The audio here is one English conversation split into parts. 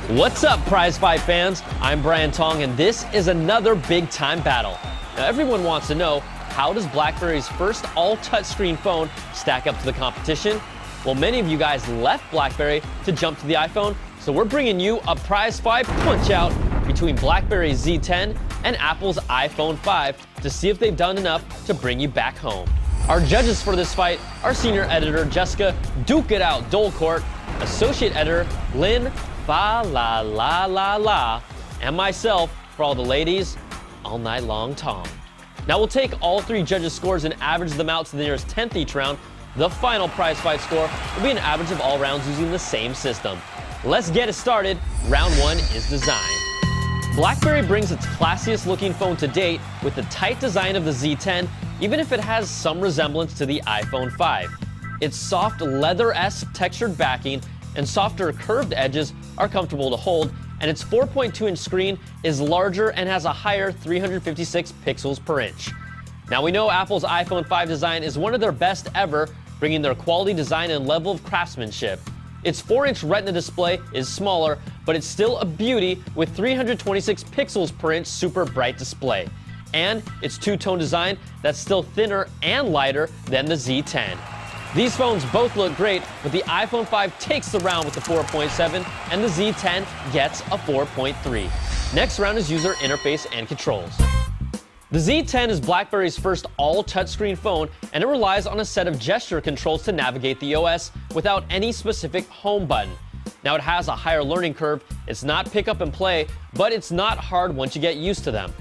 What's up, Prize Fight fans? I'm Brian Tong, and this is another big-time battle. Now, everyone wants to know, how does BlackBerry's first all-touchscreen phone stack up to the competition? Well, many of you guys left BlackBerry to jump to the iPhone, so we're bringing you a prize fight punch-out between BlackBerry Z10 and Apple's iPhone 5 to see if they've done enough to bring you back home. Our judges for this fight are senior editor Jessica Duke It Out Dolcourt, associate editor Lynn Fa La La La La, and myself, for all the ladies, All Night Long Tom. Now we'll take all three judges' scores and average them out to the nearest 10th each round. The final prize fight score will be an average of all rounds using the same system. Let's get it started. Round one is design. BlackBerry brings its classiest looking phone to date with the tight design of the Z10, even if it has some resemblance to the iPhone 5. Its soft leather-esque textured backing and softer curved edges are comfortable to hold, and its 4.2-inch screen is larger and has a higher 356 pixels per inch. Now we know Apple's iPhone 5 design is one of their best ever, bringing their quality design and level of craftsmanship. Its 4-inch Retina display is smaller, but it's still a beauty with 326 pixels per inch super bright display. And its two-tone design that's still thinner and lighter than the Z10. These phones both look great, but the iPhone 5 takes the round with the 4.7 and the Z10 gets a 4.3. Next round is user interface and controls. The Z10 is BlackBerry's first all-touchscreen phone, and it relies on a set of gesture controls to navigate the OS without any specific home button. Now it has a higher learning curve, it's not pick up and play, but it's not hard once you get used to them.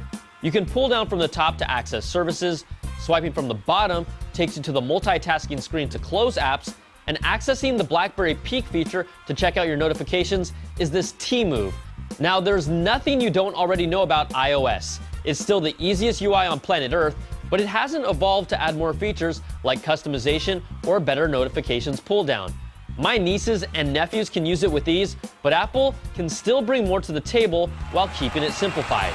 You can pull down from the top to access services, swiping from the bottom takes you to the multitasking screen to close apps, and accessing the BlackBerry Peek feature to check out your notifications is this T move. Now there's nothing you don't already know about iOS. It's still the easiest UI on planet Earth, but it hasn't evolved to add more features like customization or better notifications pull down. My nieces and nephews can use it with ease, but Apple can still bring more to the table while keeping it simplified.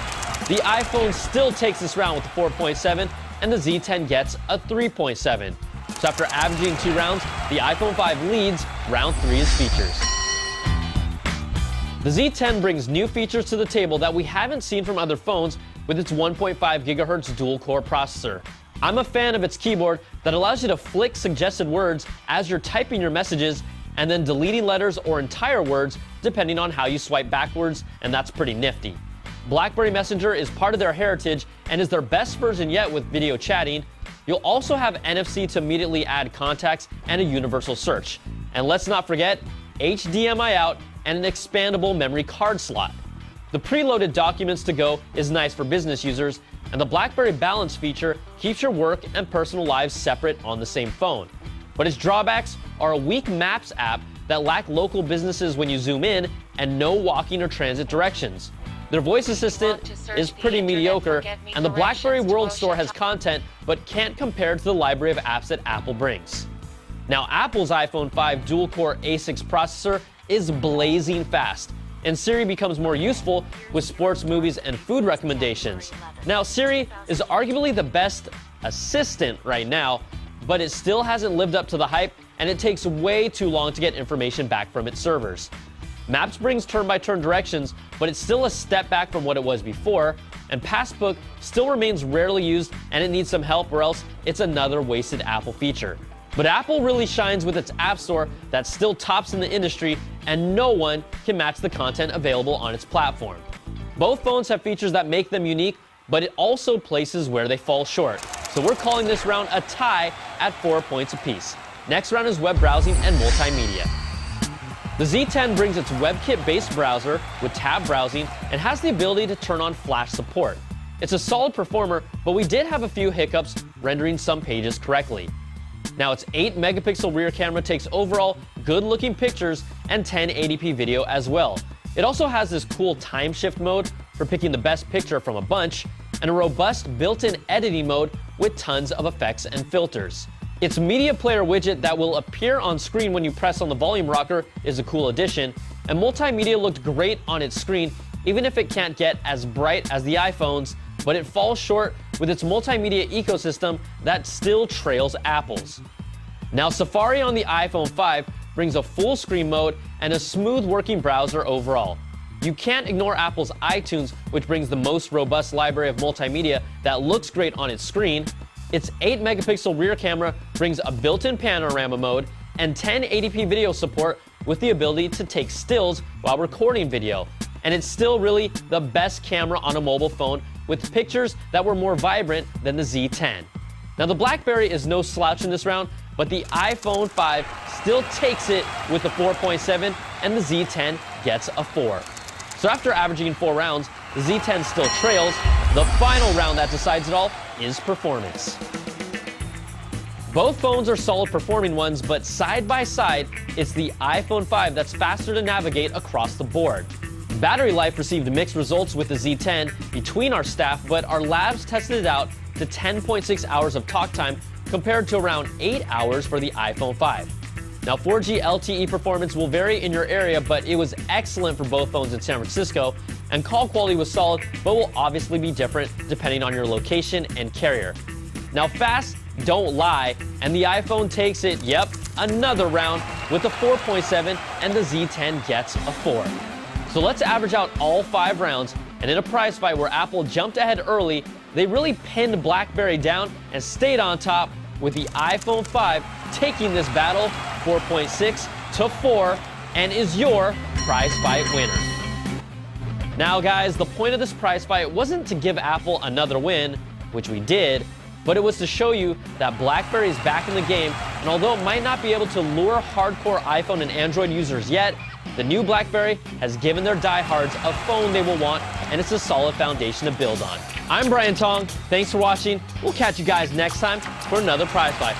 The iPhone still takes this round with the 4.7, and the Z10 gets a 3.7. So after averaging 2 rounds, the iPhone 5 leads round 3's features. The Z10 brings new features to the table that we haven't seen from other phones with its 1.5 GHz dual-core processor. I'm a fan of its keyboard that allows you to flick suggested words as you're typing your messages and then deleting letters or entire words depending on how you swipe backwards, and that's pretty nifty. BlackBerry Messenger is part of their heritage and is their best version yet with video chatting. You'll also have NFC to immediately add contacts and a universal search. And let's not forget HDMI out and an expandable memory card slot. The preloaded documents to go is nice for business users, and the BlackBerry Balance feature keeps your work and personal lives separate on the same phone. But its drawbacks are a weak Maps app that lack local businesses when you zoom in and no walking or transit directions. Their voice assistant is pretty mediocre, and the BlackBerry World Store has content but can't compare to the library of apps that Apple brings. Now, Apple's iPhone 5 dual-core A6 processor is blazing fast, and Siri becomes more useful with sports, movies, and food recommendations. Now, Siri is arguably the best assistant right now, but it still hasn't lived up to the hype, and it takes way too long to get information back from its servers. Maps brings turn-by-turn directions, but it's still a step back from what it was before, and Passbook still remains rarely used, and it needs some help, or else it's another wasted Apple feature. But Apple really shines with its App Store that still tops in the industry, and no one can match the content available on its platform. Both phones have features that make them unique, but it also places where they fall short. So we're calling this round a tie at 4 points apiece. Next round is web browsing and multimedia. The Z10 brings its WebKit-based browser with tab browsing and has the ability to turn on Flash support. It's a solid performer, but we did have a few hiccups rendering some pages correctly. Now, its 8-megapixel rear camera takes overall good-looking pictures and 1080p video as well. It also has this cool time shift mode for picking the best picture from a bunch, and a robust built-in editing mode with tons of effects and filters. Its media player widget that will appear on screen when you press on the volume rocker is a cool addition, and multimedia looked great on its screen, even if it can't get as bright as the iPhones, but it falls short with its multimedia ecosystem that still trails Apple's. Now, Safari on the iPhone 5 brings a full screen mode and a smooth working browser overall. You can't ignore Apple's iTunes, which brings the most robust library of multimedia that looks great on its screen. Its 8-megapixel rear camera brings a built-in panorama mode and 1080p video support with the ability to take stills while recording video. And it's still really the best camera on a mobile phone, with pictures that were more vibrant than the Z10. Now, the Blackberry is no slouch in this round, but the iPhone 5 still takes it with the 4.7, and the Z10 gets a 4. So after averaging 4 rounds, the Z10 still trails. The final round that decides it all is performance. Both phones are solid performing ones, but side by side, it's the iPhone 5 that's faster to navigate across the board. Battery life received mixed results with the Z10 between our staff, but our labs tested it out to 10.6 hours of talk time compared to around 8 hours for the iPhone 5. Now, 4G LTE performance will vary in your area, but it was excellent for both phones in San Francisco, and call quality was solid, but will obviously be different depending on your location and carrier. Now, fast don't lie, and the iPhone takes it, yep, another round with a 4.7, and the Z10 gets a 4. So let's average out all 5 rounds, and in a prize fight where Apple jumped ahead early, they really pinned BlackBerry down and stayed on top, with the iPhone 5 taking this battle 4.6 to 4 and is your prize fight winner. Now, guys, the point of this prize fight wasn't to give Apple another win, which we did, but it was to show you that BlackBerry is back in the game, and although it might not be able to lure hardcore iPhone and Android users yet, the new BlackBerry has given their diehards a phone they will want, and it's a solid foundation to build on. I'm Brian Tong. Thanks for watching. We'll catch you guys next time for another prize fight.